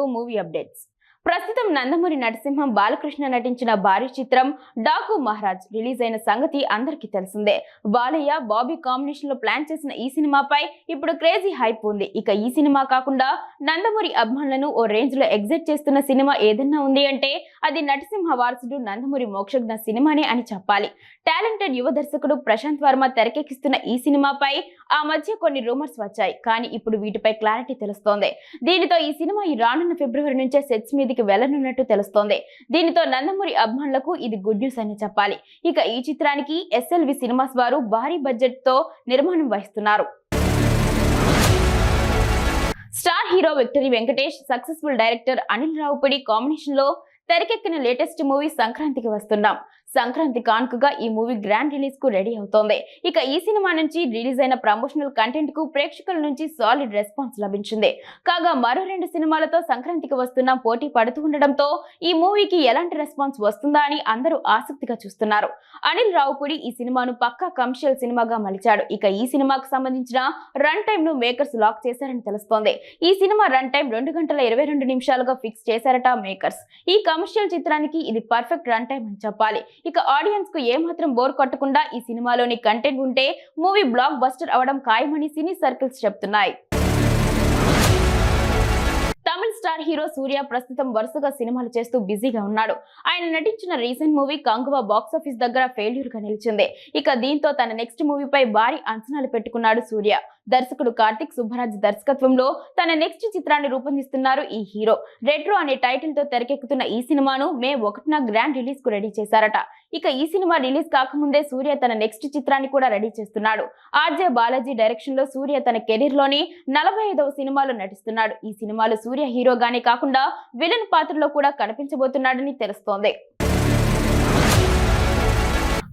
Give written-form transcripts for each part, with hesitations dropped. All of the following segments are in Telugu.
Telugu movie updates. ప్రస్తుతం నందమూరి నరసింహం బాలకృష్ణ నటించిన భారీ చిత్రం డాకు మహారాజ్ రిలీజ్ అయిన సంగతి అందరికీ తెలిసిందే. బాలయ్య బాబీ కాంబినేషన్ లో ప్లాన్ చేసిన ఈ సినిమాపై ఇప్పుడు క్రేజీ హైప్ ఉంది. ఇక ఈ సినిమా కాకుండా నందమూరి అభిమానులను ఓ రేంజ్ లో ఎగ్జైట్ చేస్తున్న సినిమా ఏదన్నా ఉంది అంటే అది నరసింహ వారసుడు నందమూరి మోక్షజ్ఞ సినిమానే అని చెప్పాలి. టాలెంటెడ్ యువ దర్శకుడు ప్రశాంత్ వర్మ తెరకెక్కిస్తున్న ఈ సినిమాపై ఆ మధ్య కొన్ని రూమర్స్ వచ్చాయి. కానీ ఇప్పుడు వీటిపై క్లారిటీ తెలుస్తోంది. దీనితో ఈ సినిమా రానున్న ఫిబ్రవరి నుంచే సెట్స్ మీదకి వెళ్లనున్నట్టు తెలుస్తోంది. దీనితో నందమూరి అభిమానులకు ఇది గుడ్ న్యూస్ అని చెప్పాలి. ఇక ఈ చిత్రానికి ఎస్ఎల్వి సినిమాస్ వారు భారీ బడ్జెట్ తో నిర్మాణం వహిస్తున్నారు. Star hero victory Venkatesh, successful director Anil Ravipudi combination లో తెరకెక్కిన లేటెస్ట్ మూవీ సంక్రాంతికి వస్తున్నాం. సంక్రాంతి కానుకగా ఈ మూవీ గ్రాండ్ రిలీజ్ కు రెడీ అవుతోంది. ఇక ఈ సినిమా నుంచి రిలీజ్ అయిన ప్రమోషనల్ కంటెంట్ కు ప్రేక్షకుల నుంచి సాలిడ్ రెస్పాన్స్ లభించింది. కాగా మరో 2 సినిమాలతో సంక్రాంతికి వస్తున్న పోటీ పడుతూ ఉండడంతో ఈ మూవీకి ఎలాంటి రెస్పాన్స్ వస్తుందా అని అందరూ ఆసక్తిగా చూస్తున్నారు. అనిల్ రావుపూడి ఈ సినిమాను పక్కా కమర్షియల్ సినిమాగా మలిచాడు. ఇక ఈ సినిమాకు సంబంధించిన రన్ టైమ్ ను మేకర్స్ లాక్ చేశారని తెలుస్తోంది. ఈ సినిమా రన్ టైం 2 గంటల 22 నిమిషాలుగా ఫిక్స్ చేశారట మేకర్స్. ఈ కమర్షియల్ చిత్రానికి ఇది పర్ఫెక్ట్ రన్ టైం అని చెప్పాలి. ఇక ఆడియన్స్ కు ఏమాత్రం బోర్ కొట్టకుండా ఈ సినిమాలోని కంటెంట్ ఉంటే మూవీ బ్లాక్ బస్టర్ అవడం ఖాయమని సినీ సర్కిల్స్ చెప్తున్నాయి. తమిళ స్టార్ హీరో సూర్య ప్రస్తుతం వరుసగా సినిమాలు చేస్తూ బిజీగా ఉన్నాడు. ఆయన నటించిన రీసెంట్ మూవీ కంగువ బాక్సాఫీస్ దగ్గర ఫెయిల్యూర్ గా నిలిచింది. ఇక దీంతో తన నెక్స్ట్ మూవీపై భారీ అంచనాలు పెట్టుకున్నాడు సూర్య. దర్శకుడు కార్తిక్ సుబ్బరాజ్ దర్శకత్వంలో తన నెక్స్ట్ చిత్రాన్ని రూపొందిస్తున్నారు ఈ హీరో. రెట్రో అనే టైటిల్ తో తెరకెక్కుతున్న ఈ సినిమాను మే 1న గ్రాండ్ రిలీజ్ కు రెడీ చేశారట. ఇక ఈ సినిమా రిలీజ్ కాకముందే సూర్య తన నెక్స్ట్ చిత్రాన్ని కూడా రెడీ చేస్తున్నాడు. ఆర్జే బాలాజీ డైరెక్షన్ లో సూర్య తన కెరీర్ లోని 45వ సినిమాలో నటిస్తున్నాడు. ఈ సినిమాలో సూర్య హీరోగానే కాకుండా విలన్ పాత్రలో కూడా కనిపించబోతున్నాడని తెలుస్తోంది.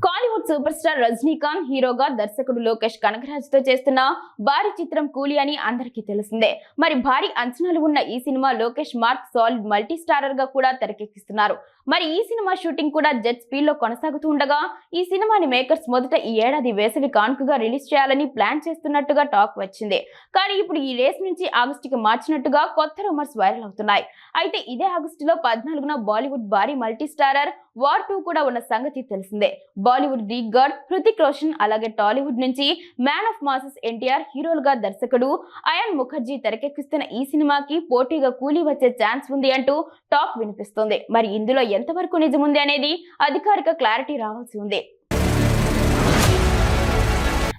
కాలీవుడ్ సూపర్ స్టార్ రజనీకాంత్ హీరోగా దర్శకుడు లోకేష్ కనగరాజ్ తో చేస్తున్న భారీ చిత్రం కూలీ అని అందరికీ తెలిసిందే. మరి భారీ అంచనాలు ఉన్న ఈ cinema Lokesh mark solid multi starrer గా కూడా తెరకెక్కిస్తున్నారు. మరి ఈ సినిమా షూటింగ్ కూడా జెట్ స్పీడ్ లో కొనసాగుతూ ఉండగా ఈ సినిమాని మేకర్స్ మొదట ఈ ఏడాది వేసవి కానుకగా రిలీజ్ చేయాలని ప్లాన్ చేస్తున్నట్టుగా టాక్ వచ్చింది. కానీ ఇప్పుడు ఈ రేస్ నుంచి ఆగస్టుకి మార్చినట్టుగా కొత్త రూమర్స్ వైరల్ అవుతున్నాయి. అయితే ఇదే ఆగస్టులో 14న బాలీవుడ్ భారీ మల్టీ స్టారర్ వార్ 2 కూడా ఉన్న సంగతి తెలిసిందే. బాలీవుడ్ గ్రీక్ గాడ్ హృతిక్ రోషన్ అలాగే టాలీవుడ్ నుంచి మ్యాన్ ఆఫ్ మాసెస్ ఎన్టీఆర్ హీరోలుగా దర్శకుడు అయాన్ ముఖర్జీ తెరకెక్కిస్తున్న ఈ సినిమాకి పోటీగా కూలీ వచ్చే ఛాన్స్ ఉంది అంటూ టాక్ వినిపిస్తోంది. మరి ఇందులో ఎంతవరకు నిజముంది అనేది అధికారిక క్లారిటీ రావాల్సి ఉంది.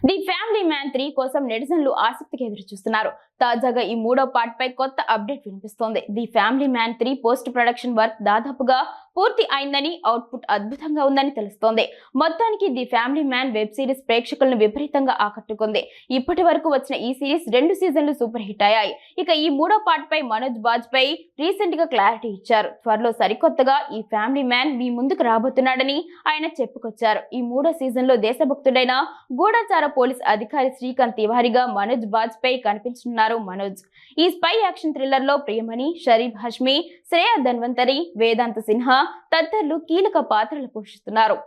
ది ఫ్యామిలీ మ్యాన్ 3 కోసం నెటిజన్లు ఆసక్తిగా ఎదురు చూస్తున్నారు. తాజాగా ఈ 3వ పార్ట్ పై కొత్త అప్డేట్ వినిపిస్తోంది. The family man 3 post production work దాదాపుగా పూర్తి అయిందని, అవుట్పుట్ అద్భుతంగా ఉందని తెలుస్తోంది. మొత్తానికి the family man web series ప్రేక్షకులను విపరీతంగా ఆకట్టుకుంది. ఇప్పటి వరకు వచ్చిన ఈ సిరీస్ 2 సీజన్లు సూపర్ హిట్ అయ్యాయి. ఇక ఈ 3వ పార్ట్ పై మనోజ్ బాజ్పేయి రీసెంట్ గా క్లారిటీ ఇచ్చారు. త్వరలో సరికొత్తగా ఈ ఫ్యామిలీ మ్యాన్ మీ ముందుకు రాబోతున్నాడని ఆయన చెప్పుకొచ్చారు. ఈ 3వ సీజన్ లో దేశభక్తుడైన గూఢచార పోలీస్ అధికారి శ్రీకాంత్ తివారీగా మనోజ్ బాజ్పేయి కనిపించనున్నారు. మనోజ్ ఈ స్పై యాక్షన్ థ్రిల్లర్ లో ప్రియమణి, షరీఫ్ హష్మి, శ్రేయా ధన్వంతరి, వేదాంత సిన్హా తదితరులు కీలక పాత్రలు పోషిస్తున్నారు.